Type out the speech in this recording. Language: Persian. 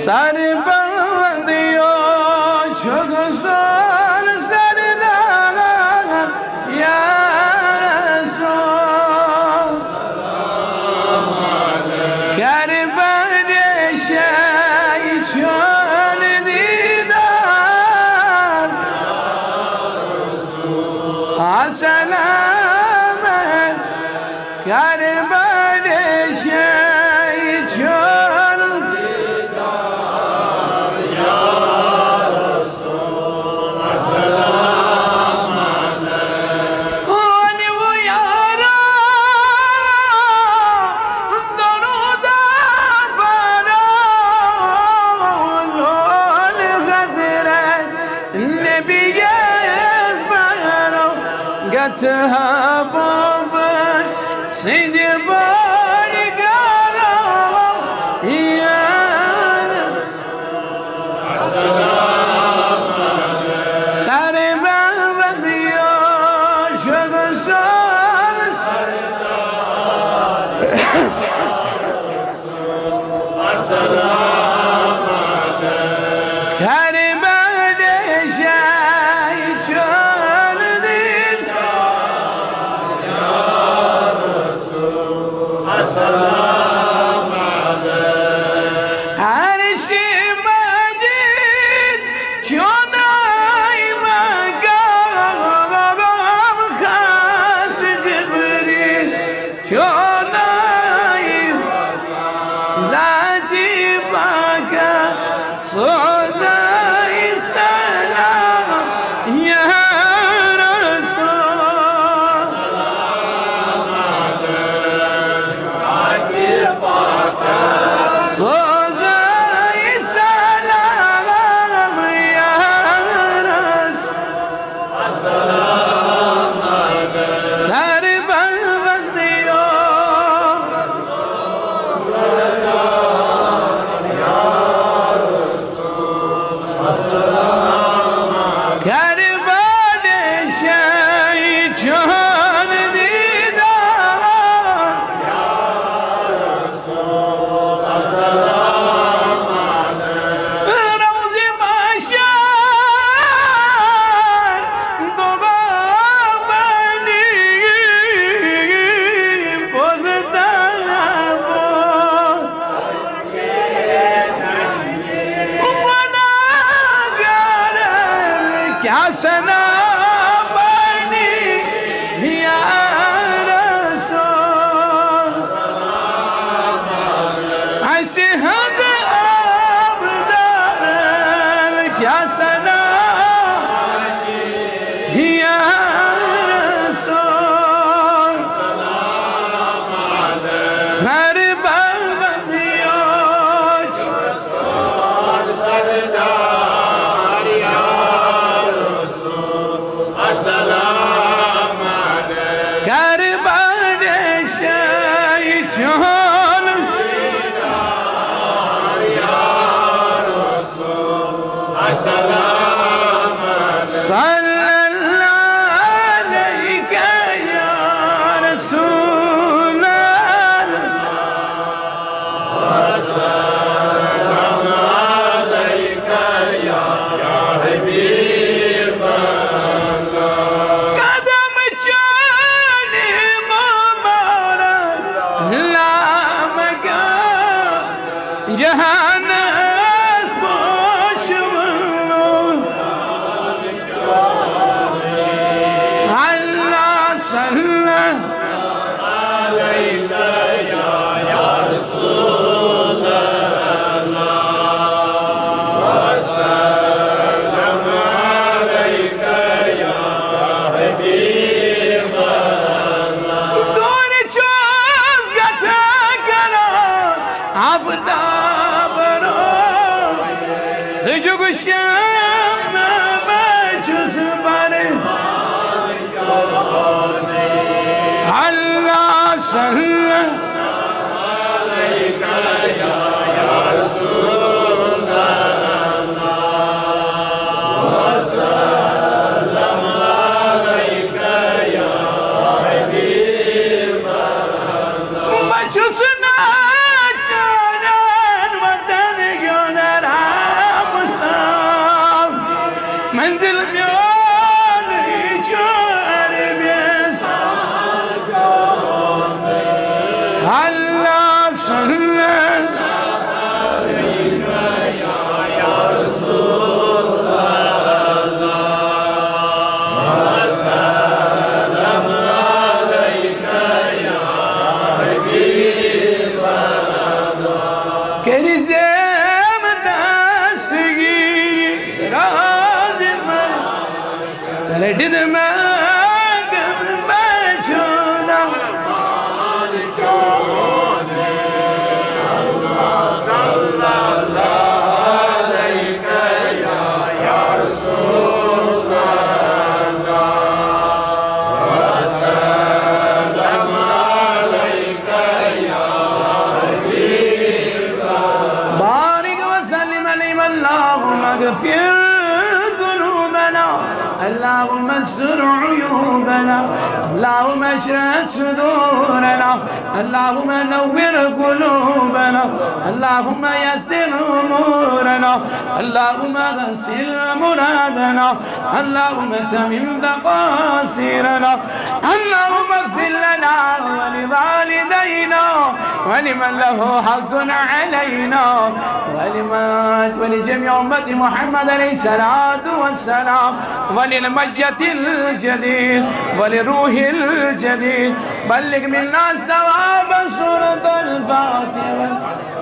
سر بندی و چو گسل سردار یا رسول کربل شی چون دیدار سلام کربل شی چون تهابا سيدي بارك يا سر بندی و چو گسل کربل شی چون السلام عليك عرش مجيد جناي مقام خاص جبريل جناي ذاتي بكى صوزاي سلام يا يا سلام بيني يا رسول عسي هذا أبدالك يا سلام يا رسول سر بندی و السلام عليك کربل شی چون یا رسول السلام منزل بيوني جارب يسارك هلا صلى يا رسول الله وسلم عليك يا حبيب الله كرزم دستگیری رازم تردد مقم بچودم اللهم اغفر ذنوبنا اللهم استر عيوبنا اللهم اشرح صدورنا اللهم نور قلوبنا اللهم يسر امورنا اللهم غسل مرادنا اللهم تمم تقاصيرنا اللهم اغفر لنا ولوالدينا ولمن له حق علينا ولجميع أمة محمد عليه الصلاة والسلام وللميت الجديد ولروح الجديد بلغ منا ثواب سورة الفاتحة.